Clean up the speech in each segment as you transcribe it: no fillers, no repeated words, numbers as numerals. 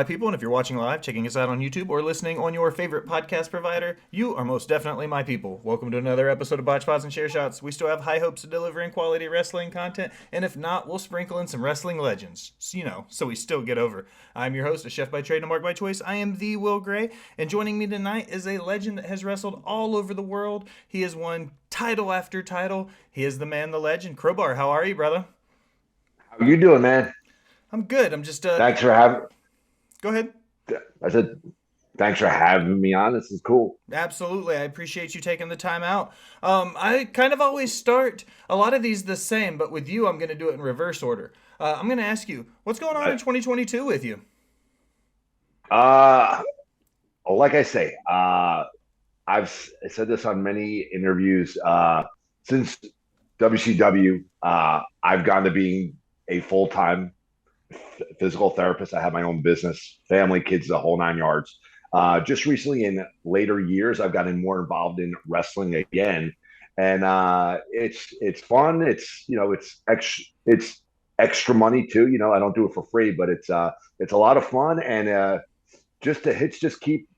people, and if you're watching live, checking us out on YouTube, or listening on your favorite podcast provider, you are most definitely my people. Welcome to another episode of Botched and Share Shots. We still have high hopes of delivering quality wrestling content, and if not, we'll sprinkle in some wrestling legends, so we still get over. I'm your host, a chef by trade and a mark by choice. I am the Will Gray, and joining me tonight is a legend that has wrestled all over the world. He has won title after title. He is the man, the legend, Crowbar. How are you, brother? How you doing, man? I'm good. I'm just Thanks for having. Go ahead. I said, thanks for having me on. This is cool. Absolutely. I appreciate you taking the time out. I kind of always start a lot of these the same, but with you, I'm going to do it in reverse order. I'm going to ask you, what's going on in 2022 with you? Uh, like I say, I've said this on many interviews. Since WCW, I've gone to being a full-time physical therapist. I have my own business, family, kids, the whole nine yards. Just recently, in later years, I've gotten more involved in wrestling again, and it's fun. It's extra money too. I don't do it for free, but it's a lot of fun, and just the hits just keep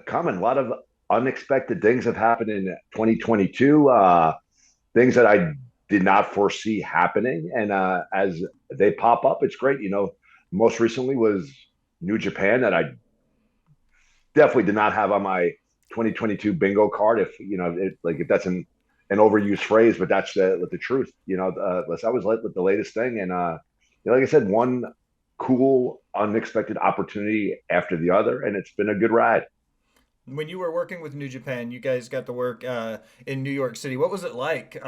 coming. A lot of unexpected things have happened in 2022. Things that I did not foresee happening, and as they pop up, it's great. Most recently was New Japan that I definitely did not have on my 2022 bingo card. If that's an overused phrase, but that's the truth. I was late with the latest thing, and like I said, one cool, unexpected opportunity after the other, and it's been a good ride. When you were working with New Japan, you guys got to work in New York City. What was it like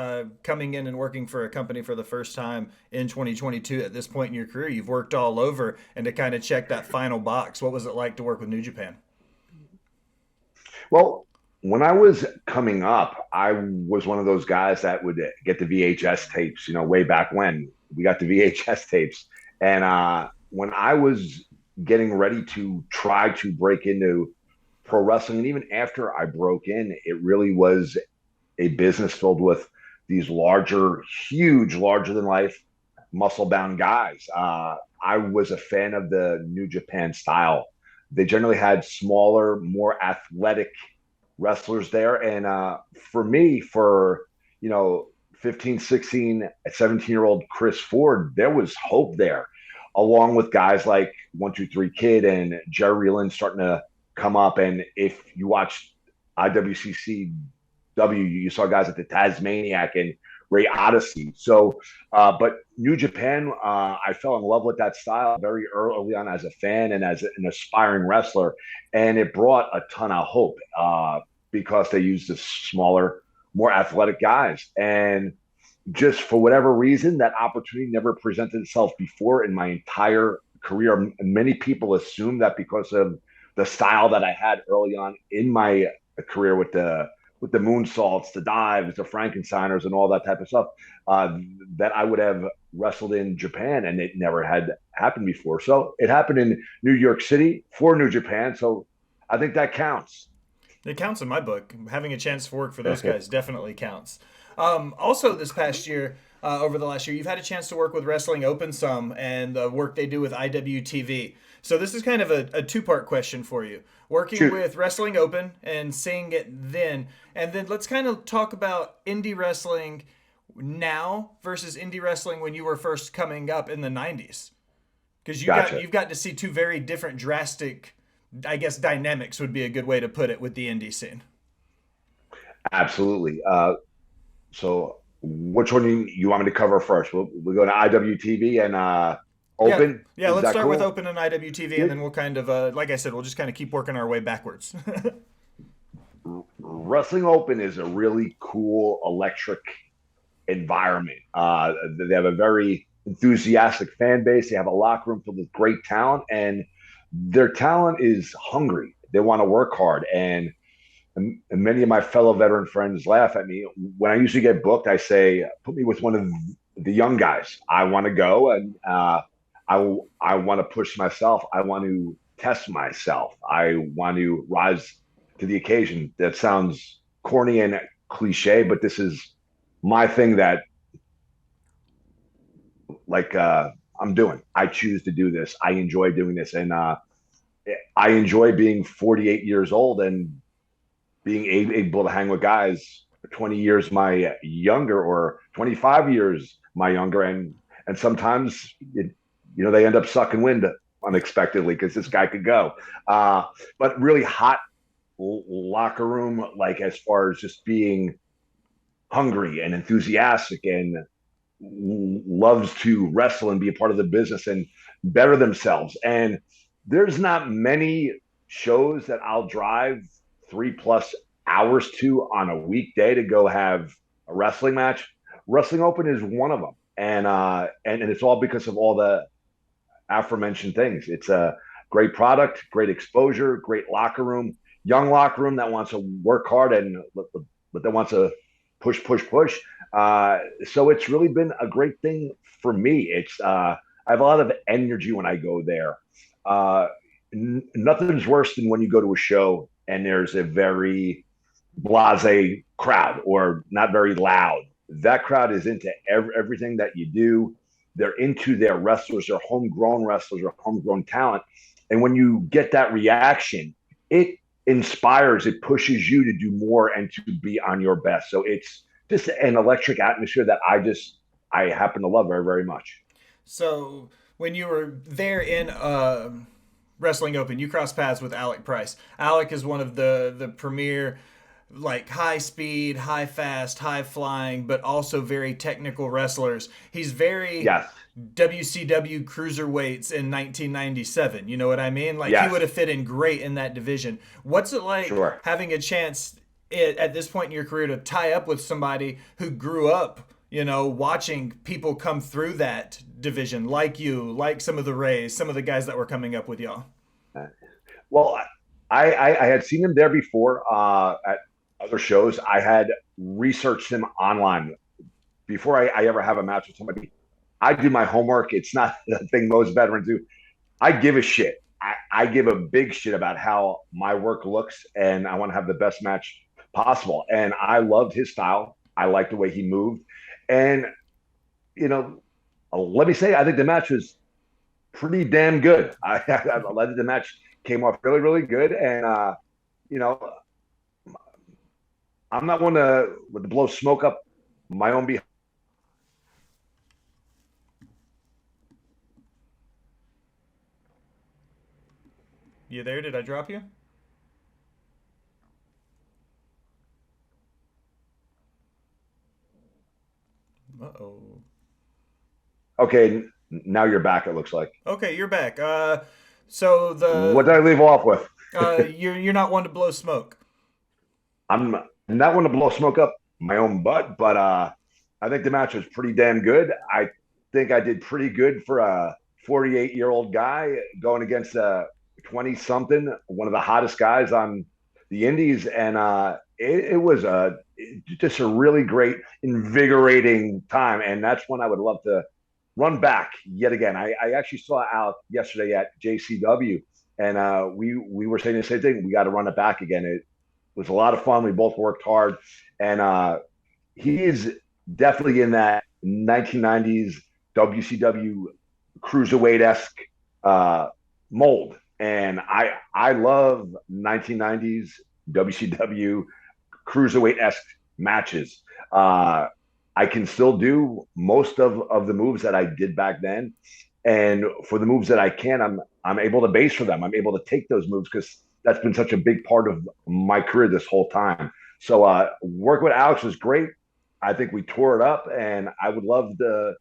coming in and working for a company for the first time in 2022 at this point in your career? You've worked all over, and to kind of check that final box, what was it like to work with New Japan? Well, when I was coming up, I was one of those guys that would get the VHS tapes, way back when we got the VHS tapes. And when I was getting ready to try to break into pro wrestling, and even after I broke in, it really was a business filled with these larger than life, muscle bound guys. I was a fan of the New Japan style. They generally had smaller, more athletic wrestlers there. And for me, for, you know, 15, 16, 17-year-old Chris Ford, there was hope there, along with guys like 123 Kid and Jerry Lynn starting to come up. And if you watch IWCCW, you saw guys like the Tasmaniac and Ray Odyssey. So, but New Japan, I fell in love with that style very early on as a fan and as an aspiring wrestler. And it brought a ton of hope because they used the smaller, more athletic guys. And just for whatever reason, that opportunity never presented itself before in my entire career. Many people assume that because of the style that I had early on in my career with the moonsaults, the dives, the Frankensteiners, and all that type of stuff, that I would have wrestled in Japan, and it never had happened before. So it happened in New York City for New Japan. So I think that counts. It counts in my book. Having a chance to work for those guys definitely counts. Also, this past year, over the last year, you've had a chance to work with Wrestling Open some and the work they do with IWTV. So this is kind of a two-part question for you. Working Shoot. with Wrestling Open and seeing it then, and then let's kind of talk about indie wrestling now versus indie wrestling when you were first coming up in the 90s. Because Gotcha. you've got to see two very different drastic, I guess, dynamics would be a good way to put it with the indie scene. Absolutely. So which one you want me to cover first? We'll go to IWTV and Yeah, Open. yeah. Is Let's that start with cool? Open and IWTV, and Yeah. then we'll kind of, like I said, we'll just kind of keep working our way backwards. Wrestling Open is a really cool electric environment. They have a very enthusiastic fan base. They have a locker room filled with great talent, and their talent is hungry. They want to work hard. And many of my fellow veteran friends laugh at me. When I usually get booked, I say, put me with one of the young guys. I want to go, and I want to push myself. I want to test myself. I want to rise to the occasion. That sounds corny and cliche, but this is my thing that like I'm doing. I choose to do this. I enjoy doing this, and I enjoy being 48 years old and being able to hang with guys 20 years my younger or 25 years my younger, and sometimes they end up sucking wind unexpectedly because this guy could go. But really hot locker room, like as far as just being hungry and enthusiastic and loves to wrestle and be a part of the business and better themselves. And there's not many shows that I'll drive 3+ hours to on a weekday to go have a wrestling match. Wrestling Open is one of them. And it's all because of all the aforementioned things. It's a great product, great exposure, great locker room, young locker room that wants to work hard and but that wants to push, push, push. So it's really been a great thing for me. I have a lot of energy when I go there. Nothing's worse than when you go to a show and there's a very blasé crowd or not very loud. That crowd is into everything that you do. They're into their wrestlers, their homegrown wrestlers, or homegrown talent. And when you get that reaction, it inspires, it pushes you to do more and to be on your best. So it's just an electric atmosphere that I happen to love very, very much. So when you were there in Wrestling Open, you crossed paths with Alec Price. Alec is one of the premier, like, high speed, high fast, high flying, but also very technical wrestlers. He's very Yes. WCW cruiserweights in 1997. You know what I mean? Like, Yes. he would have fit in great in that division. What's it like Sure. having a chance at this point in your career to tie up with somebody who grew up, watching people come through that division, like you, like some of the Rays, some of the guys that were coming up with y'all? Well, I had seen him there before at other shows. I had researched him online before I ever have a match with somebody. I do my homework. It's not the thing most veterans do. I give a shit. I give a big shit about how my work looks, and I want to have the best match possible. And I loved his style. I liked the way he moved. And, let me say, I think the match was pretty damn good. I think the match came off really, really good. And, you know, I'm not one to blow smoke up my own behind. You there? Did I drop you? Uh-oh. Okay, now you're back, it looks like. Okay, you're back. So What did I leave off with? you're not one to blow smoke. I'm not one to blow smoke up my own butt, but I think the match was pretty damn good. I think I did pretty good for a 48-year-old guy going against a 20-something, one of the hottest guys on the Indies, and it was just a really great, invigorating time. And that's when I would love to run back yet again. I actually saw Alec yesterday at JCW, and we were saying the same thing. We got to run it back again. It was a lot of fun. We both worked hard, and he is definitely in that 1990s WCW cruiserweight esque mold. And I love 1990s WCW cruiserweight esque matches. I can still do most of the moves that I did back then, and for the moves that I can, I'm able to base for them. I'm able to take those moves because that's been such a big part of my career this whole time. So work with Alex was great. I think we tore it up, and I would love to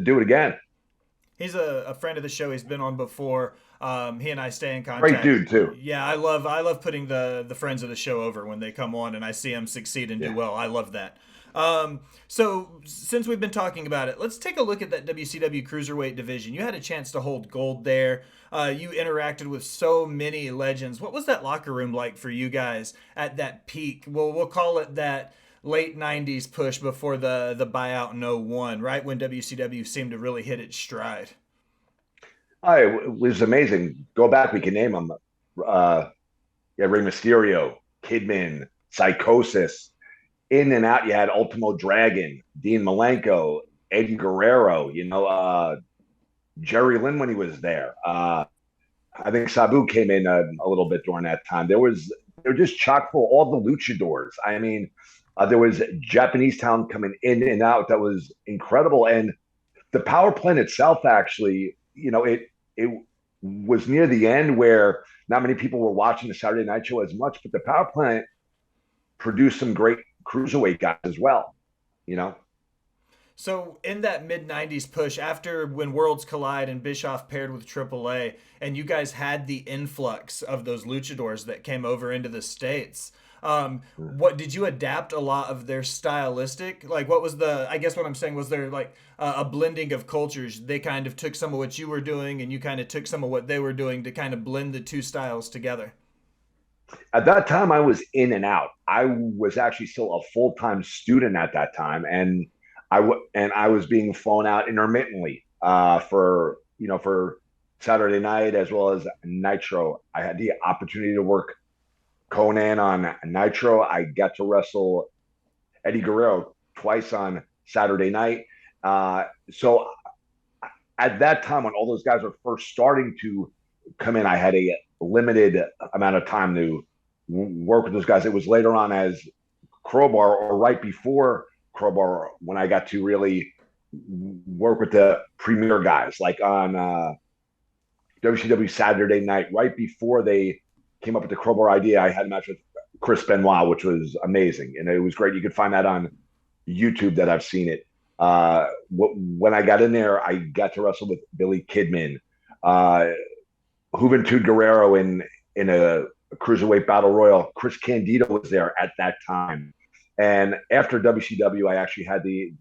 do it again. He's a friend of the show. He's been on before. He and I stay in contact. Great dude too. Yeah, I love putting the friends of the show over when they come on and I see them succeed and do well. I love that. So since we've been talking about it, let's take a look at that WCW Cruiserweight division. You had a chance to hold gold there. You interacted with so many legends. What was that locker room like for you guys at that peak? We'll call it that late 90s push before the buyout in '01, right when WCW seemed to really hit its stride. It was amazing. Go back, we can name them. Rey Mysterio, Kidman, Psychosis. In and out, you had Ultimo Dragon, Dean Malenko, Eddie Guerrero, Jerry Lynn when he was there. I think Sabu came in a little bit during that time. They were just chock full, all the luchadors. I mean, there was Japanese talent coming in and out that was incredible, and the power plant itself actually, it was near the end where not many people were watching the Saturday Night Show as much, but the power plant produced some great cruiserweight guys as well. You know, So in that mid '90s push, after when Worlds Collide and Bischoff paired with AAA, and you guys had the influx of those luchadors that came over into the states, what did you adapt a lot of their stylistic? Like, what was the? I guess what I'm saying was there like a blending of cultures. They kind of took some of what you were doing, and you kind of took some of what they were doing to kind of blend the two styles together. at that time I was in and out. I was actually still a full time student at that time, and I was being flown out intermittently for Saturday night as well as Nitro. I had the opportunity to work Conan on Nitro. I got to wrestle Eddie Guerrero twice on Saturday night. So at that time, when all those guys were first starting to come in, I had a limited amount of time to work with those guys. It was later on as Crowbar or right before Crowbar when I got to really work with the premier guys, like on WCW Saturday Night, right before they came up with the Crowbar idea. I had a match with Chris Benoit, which was amazing, and it was great. You could find that on YouTube that I've seen it. When I got in there, I got to wrestle with Billy Kidman, uh, Juventud Guerrero in a cruiserweight battle royal. Chris Candido was there at that time, and after WCW, I actually had the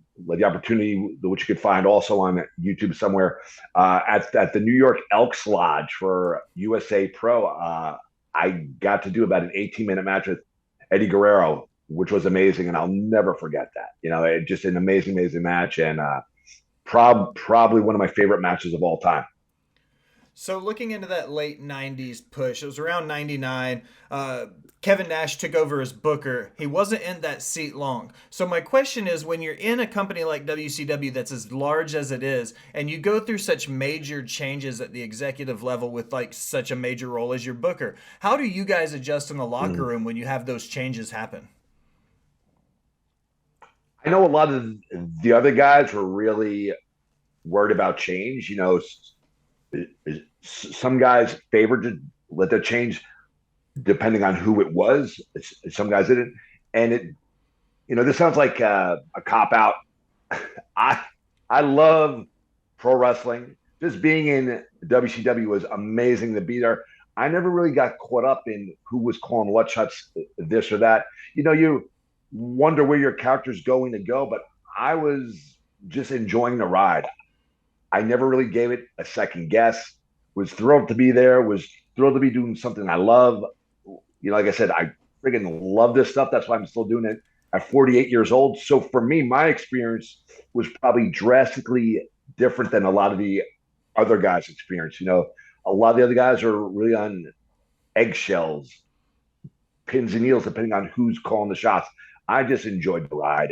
opportunity, which you could find also on YouTube somewhere, at the New York Elks Lodge for USA Pro. I got to do about an 18-minute match with Eddie Guerrero, which was amazing, and I'll never forget that. Just an amazing, amazing match, and probably one of my favorite matches of all time. So looking into that late '90s push, it was around '99. Kevin Nash took over as Booker. He wasn't in that seat long. So my question is, when you're in a company like WCW that's as large as it is, and you go through such major changes at the executive level with like such a major role as your Booker, how do you guys adjust in the locker room when you have those changes happen? I know a lot of the other guys were really worried about change. Some guys favored to let that change depending on who it was. Some guys didn't, and this sounds like a cop out. I I love pro wrestling. Just being in WCW was amazing to be there. I never really got caught up in who was calling what shots, this or that. You wonder where your character's going to go, but I was just enjoying the ride. I never really gave it a second guess. Was thrilled to be there. Was thrilled to be doing something I love. Like I said, I friggin' love this stuff. That's why I'm still doing it at 48 years old. So for me, my experience was probably drastically different than a lot of the other guys' experience. A lot of the other guys are really on eggshells, pins and needles, depending on who's calling the shots. I just enjoyed the ride,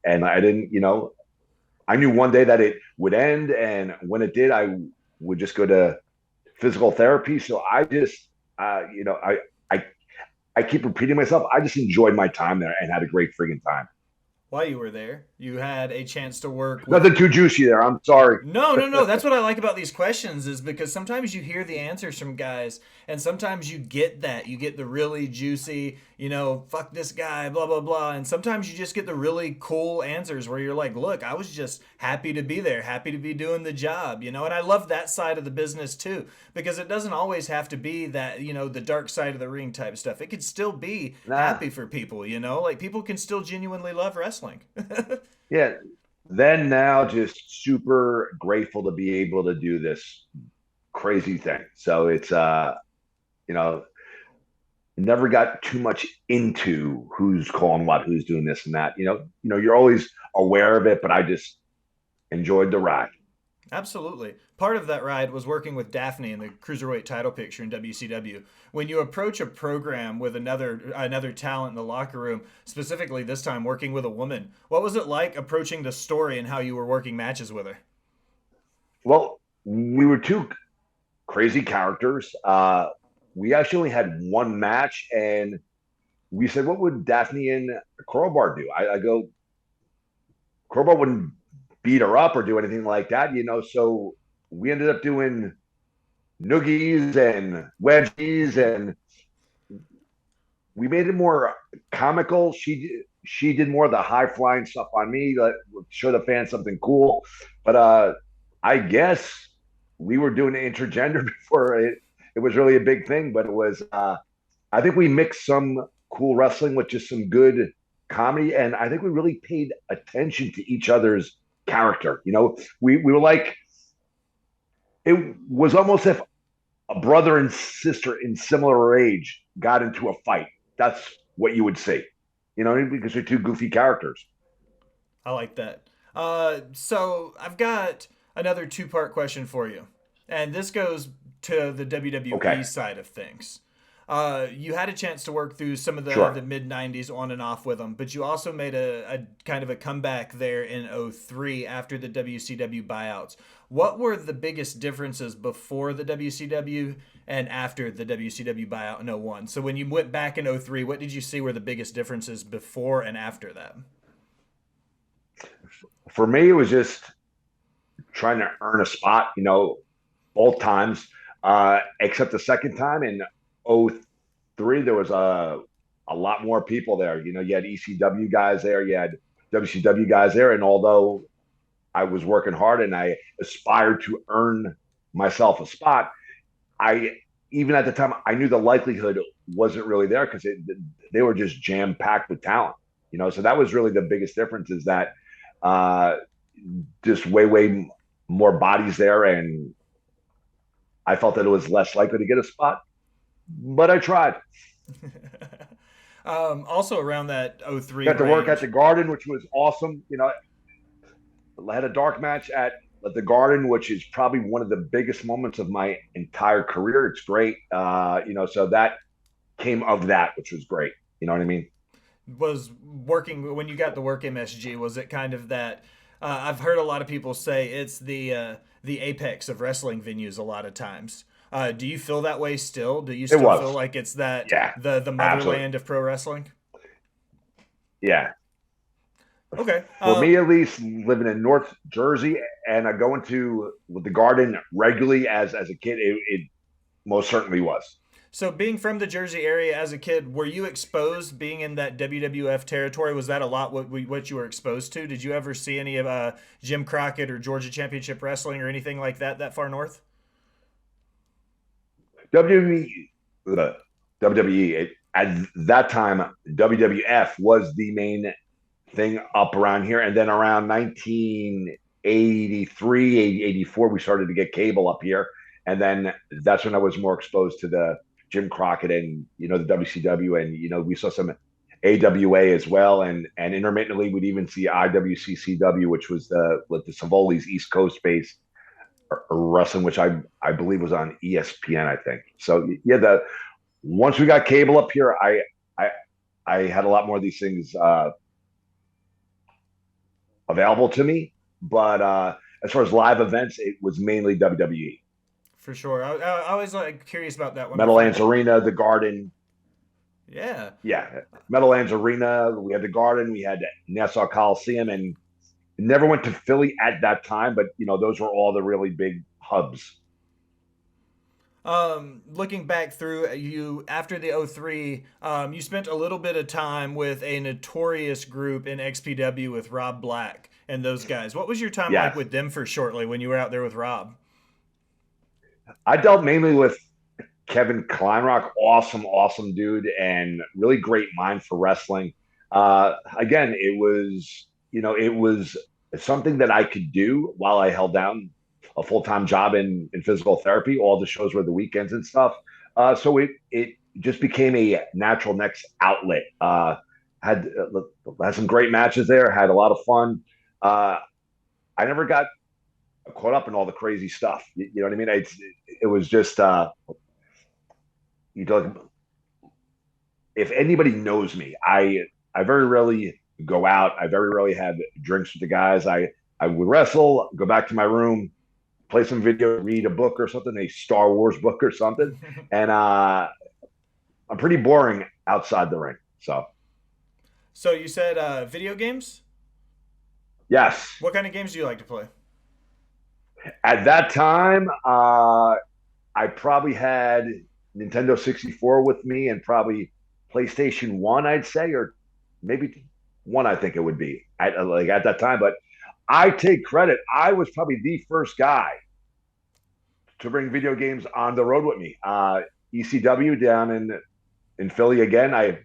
and I didn't. I knew one day that it would end, and when it did, I would just go to physical therapy. So I just, I I keep repeating myself. I just enjoyed my time there and had a great friggin' time. While you were there, you had a chance to work with. Nothing too juicy there. I'm sorry. No, no, no. That's what I like about these questions is because sometimes you hear the answers from guys, and sometimes you get that. You get the really juicy, fuck this guy, blah, blah, blah. And sometimes you just get the really cool answers where you're like, look, I was just happy to be there, happy to be doing the job, And I love that side of the business too, because it doesn't always have to be that, the dark side of the ring type stuff. It could still be Nah. happy for people, Like people can still genuinely love wrestling. Yeah. Then now, just super grateful to be able to do this crazy thing. So it's you know, never got too much into who's calling what, who's doing this and that. You're always aware of it, but I just enjoyed the ride. Absolutely. Part of that ride was working with Daphne in the Cruiserweight title picture in WCW. When you approach a program with another talent in the locker room, specifically this time working with a woman, what was it like approaching the story and how you were working matches with her? Well, we were two crazy characters. We actually only had one match, and we said, "What would Daphne and Crowbar do?" I go, "Crowbar wouldn't beat her up or do anything like that, you know." So we ended up doing noogies and wedgies, and we made it more comical. She did more of the high flying stuff on me, like show the fans something cool. But I guess we were doing intergender before it was really a big thing. But it was I think we mixed some cool wrestling with just some good comedy, and I think we really paid attention to each other's character. You know, we were like it was almost if a brother and sister in similar age got into a fight. That's what you would see, you know, because they're two goofy characters. I like that. So I've got another two-part question for you, and this goes to the Okay, WWE side of things. You had a chance to work through some of the sure. mid '90s on and off with them, but you also made a kind of a comeback there in '03 after the WCW buyouts. What were the biggest differences before the WCW and after the WCW buyout in '01? So when you went back in '03, what did you see were the biggest differences before and after that? For me, it was just trying to earn a spot, you know, both times, except the second time in '03, there was a lot more people there. You know, you had ECW guys there, you had WCW guys there. And although I was working hard and I aspired to earn myself a spot, I even at the time I knew the likelihood wasn't really there because they were just jam packed with talent. You know, so that was really the biggest difference is that uh, just way more bodies there, and I felt that it was less likely to get a spot, but I tried. Also around that '03 Got to work at the range. Garden, which was awesome. You know, I had a dark match at the Garden, which is probably one of the biggest moments of my entire career. It's great, you know. So that came of that, which was great. You know what I mean? Was working when you got the work MSG, was it kind of that I've heard a lot of people say it's the apex of wrestling venues a lot of times. Do you feel that way still? Do you It still feel was, like it's that yeah, the absolutely, motherland of pro wrestling? yeah. Okay. For me, at least, living in North Jersey and going to the Garden regularly as a kid, it most certainly was. So being from the Jersey area as a kid, were you exposed being in that WWF territory? Was that a lot what you were exposed to? Did you ever see any of Jim Crockett or Georgia Championship Wrestling or anything like that far north? WWE, WWE at that time, WWF was the main thing up around here. And then around 1983, 84, we started to get cable up here. And then that's when I was more exposed to the Jim Crockett and, you know, the WCW. And, you know, we saw some AWA as well. And intermittently, we'd even see IWCCW, which was the Savoli's East Coast base wrestling, which I believe was on ESPN, I think. So yeah, the once we got cable up here, I I had a lot more of these things available to me. But as far as live events, it was mainly WWE. For sure. I always like curious about that when my Meadowlands friends. Arena, the Garden. Yeah. Yeah, Meadowlands Arena. We had the Garden. We had Nassau Coliseum, and never went to Philly at that time. But you know, those were all the really big hubs. Looking back through you after the '03, you spent a little bit of time with a notorious group in XPW with Rob Black and those guys. What was your time like Yes, with them for shortly when you were out there with Rob? I dealt mainly with Kevin Kleinrock, awesome dude, and really great mind for wrestling. Again, it was, you know, it was something that I could do while I held down a full time job in physical therapy. All the shows were the weekends and stuff. So it just became a natural next outlet. Had some great matches there. Had a lot of fun. Uh, I never got caught up in all the crazy stuff. You know what I mean? It was just you know, if anybody knows me, I very rarely go out. I very rarely have drinks with the guys. I would wrestle, go back to my room, play some video, read a book or something, a Star Wars book or something. And I'm pretty boring outside the ring. So, So you said video games? yes, What kind of games do you like to play? at that time, I probably had Nintendo 64 with me and probably PlayStation 1, I'd say, or maybe one, I think it would be at that time. But I take credit. I was probably the first guy to bring video games on the road with me. ECW down in Philly again. I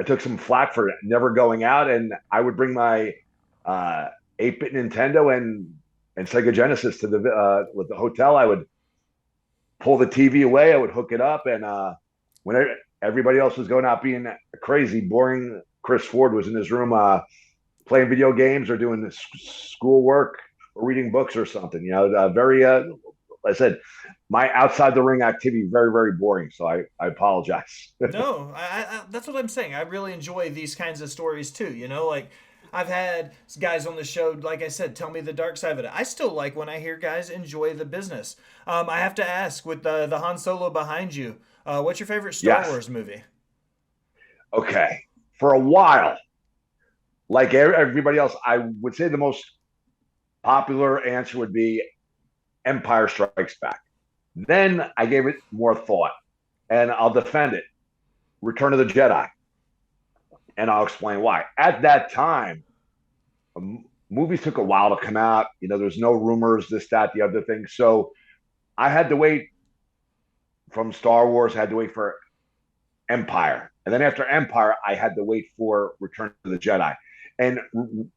took some flack for never going out, and I would bring my 8-bit Nintendo and Sega Genesis to the with the hotel. I would pull the TV away. I would hook it up, and when everybody else was going out being crazy, boring, Chris Ford was in his room playing video games or doing schoolwork or reading books or something. You know, very. I said, my outside the ring activity very very boring. So I apologize. No, that's what I'm saying. I really enjoy these kinds of stories too. You know, like I've had guys on the show, like I said, tell me the dark side of it. I still like when I hear guys enjoy the business. I have to ask, with the Han Solo behind you, what's your favorite Star Yes. Wars movie? Okay. For a while, like everybody else, I would say the most popular answer would be Empire Strikes Back. Then I gave it more thought, and I'll defend it. Return of the Jedi, and I'll explain why. At that time, movies took a while to come out. You know, there's no rumors, this, that, the other thing. So I had to wait from Star Wars. I had to wait for Empire, and then after Empire, I had to wait for Return of the Jedi. And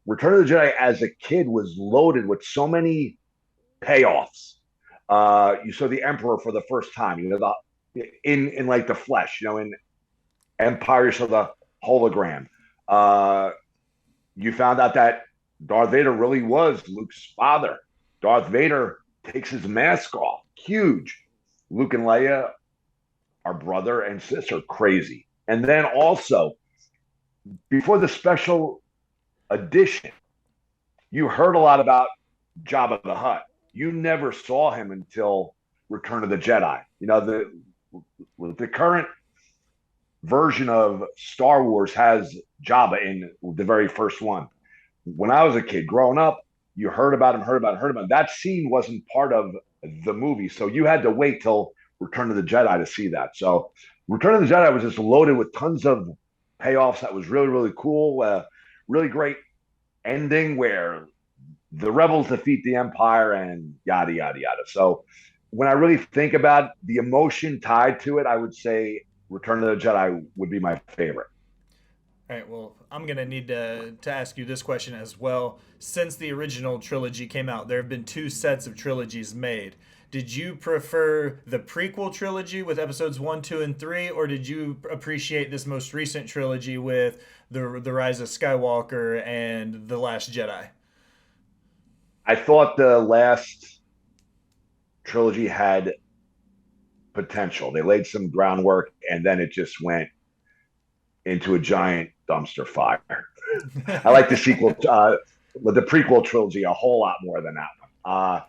Return of the Jedi, as a kid, was loaded with so many payoffs. You saw the Emperor for the first time. You know, in like the flesh. You know, in Empire, you saw the hologram. You found out that Darth Vader really was Luke's father. Darth Vader takes his mask off. Huge. Luke and Leia are brother and sister. Crazy. And then also, before the special edition, you heard a lot about Jabba the Hutt. You never saw him until Return of the Jedi. You know, the current version of Star Wars has Jabba in the very first one. When I was a kid growing up, you heard about him, heard about him, heard about him. That scene wasn't part of the movie, so you had to wait till Return of the Jedi to see that. So Return of the Jedi was just loaded with tons of payoffs. That was really, really cool. Really great ending where the rebels defeat the Empire and yada, yada, yada. So when I really think about the emotion tied to it, I would say Return of the Jedi would be my favorite. All right, well, I'm going to need to ask you this question as well. Since the original trilogy came out, there have been two sets of trilogies made. Did you prefer the prequel trilogy with episodes 1, 2, and 3, or did you appreciate this most recent trilogy with the Rise of Skywalker and The Last Jedi? I thought the last trilogy had potential. They laid some groundwork and then it just went into a giant dumpster fire. I like the sequel, the prequel trilogy a whole lot more than that one.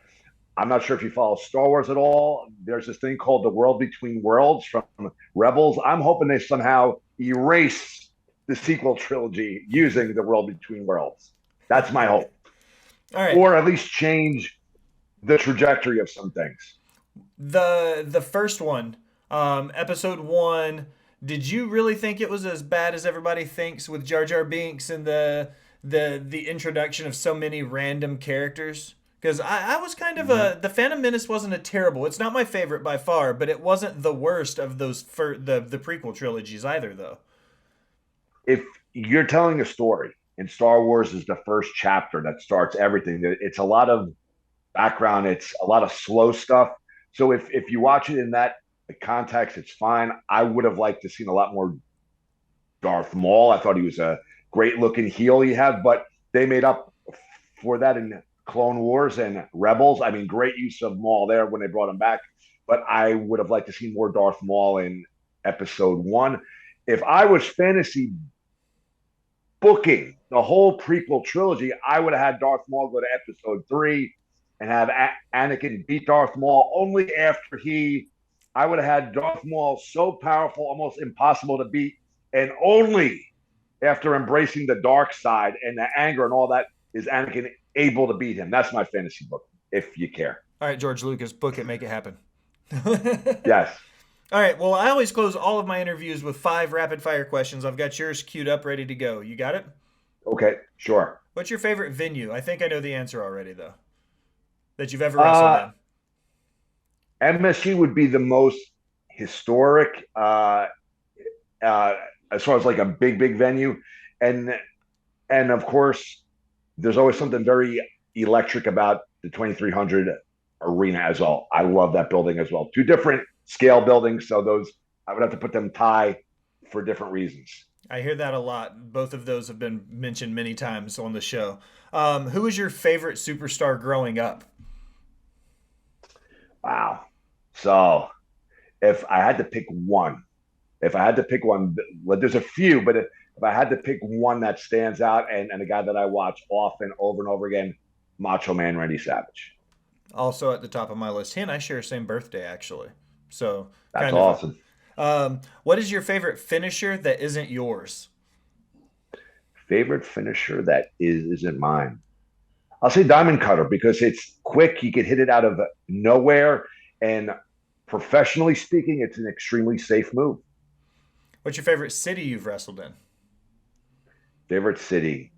I'm not sure if you follow Star Wars at all. There's this thing called the World Between Worlds from Rebels. I'm hoping they somehow erase the sequel trilogy using the World Between Worlds. That's my hope. All right. Or at least change the trajectory of some things. The first one, episode 1, did you really think it was as bad as everybody thinks with Jar Jar Binks and the introduction of so many random characters? Because I was kind of the Phantom Menace wasn't a terrible. It's not my favorite by far, but it wasn't the worst of those the prequel trilogies either, though. If you're telling a story, and Star Wars is the first chapter that starts everything, it's a lot of background. It's a lot of slow stuff. So if you watch it in that context, it's fine. I would have liked to seen a lot more Darth Maul. I thought he was a great looking heel he had, but they made up for that in Clone Wars and Rebels. I mean, great use of Maul there when they brought him back, but I would have liked to see more Darth Maul in episode 1. If I was fantasy booking the whole prequel trilogy, I would have had Darth Maul go to episode 3, and have Anakin beat Darth Maul only after I would have had Darth Maul so powerful, almost impossible to beat, and only after embracing the dark side and the anger and all that is Anakin able to beat him. That's my fantasy book, if you care. All right, George Lucas, book it, make it happen. Yes. All right, well, I always close all of my interviews with 5 rapid fire questions. I've got yours queued up, ready to go. You got it? Okay, sure. What's your favorite venue? I think I know the answer already, though, that you've ever wrestled MSG would be the most historic as far as like a big venue, and of course, there's always something very electric about the 2300 arena as well. I love that building as well. Two different scale buildings, so those I would have to put them tie for different reasons. in. I hear that a lot. Both of those have been mentioned many times on the show. Who was your favorite superstar growing up? Wow. So if I had to pick one, there's a few, but if I had to pick one that stands out and a guy that I watch often over and over again, Macho Man Randy Savage. Also at the top of my list. He and I share the same birthday, actually. So That's kind of. awesome. What is your favorite finisher that isn't yours? Favorite finisher that isn't mine. I'll say Diamond Cutter because it's quick. He could hit it out of nowhere. And professionally speaking, it's an extremely safe move. What's your favorite city you've wrestled in? Favorite city.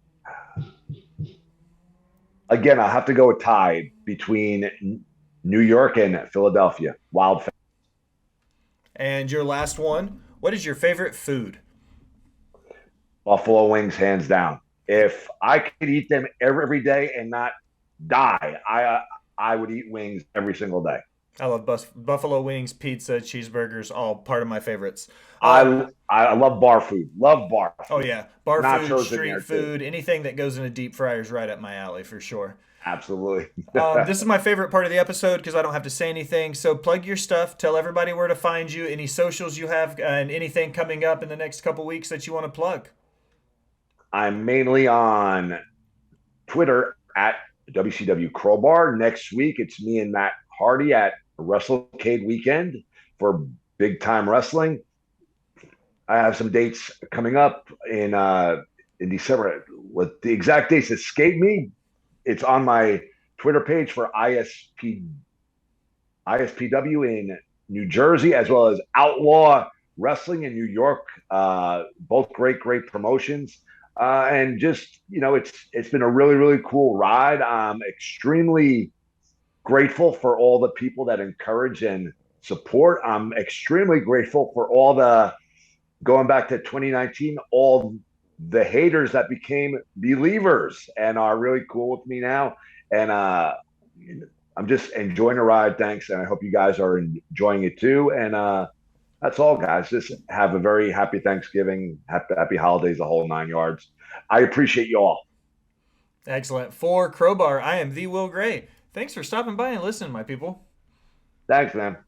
Again, I'll have to go a tie between New York and Philadelphia. Wild. And your last one, what is your favorite food? Buffalo wings, hands down. If I could eat them every day and not die, I would eat wings every single day. I love buffalo wings, pizza, cheeseburgers, all part of my favorites. I love bar food. Love bar food. Oh yeah, bar Nachos food, in street there, too. food, anything that goes in a deep fryer is right up my alley for sure. Absolutely. This is my favorite part of the episode because I don't have to say anything. So plug your stuff. Tell everybody where to find you. Any socials you have, and anything coming up in the next couple weeks that you want to plug. I'm mainly on Twitter at WCW Crowbar. Next week, it's me and Matt Hardy at WrestleCade weekend for big time wrestling. I have some dates coming up in December. What the exact dates escape me? It's on my Twitter page for ISPW in New Jersey, as well as Outlaw Wrestling in New York. Both great promotions. And just, it's been a really cool ride. I'm extremely grateful for all the people that encourage and support. I'm extremely grateful for all going back to 2019, all the haters that became believers and are really cool with me now. And I'm just enjoying the ride. Thanks. And I hope you guys are enjoying it too. And that's all, guys. Just have a very happy Thanksgiving, happy holidays, the whole 9 yards. I appreciate you all. Excellent. For Crowbar, I am the Will Gray. Thanks for stopping by and listening, my people. Thanks, man.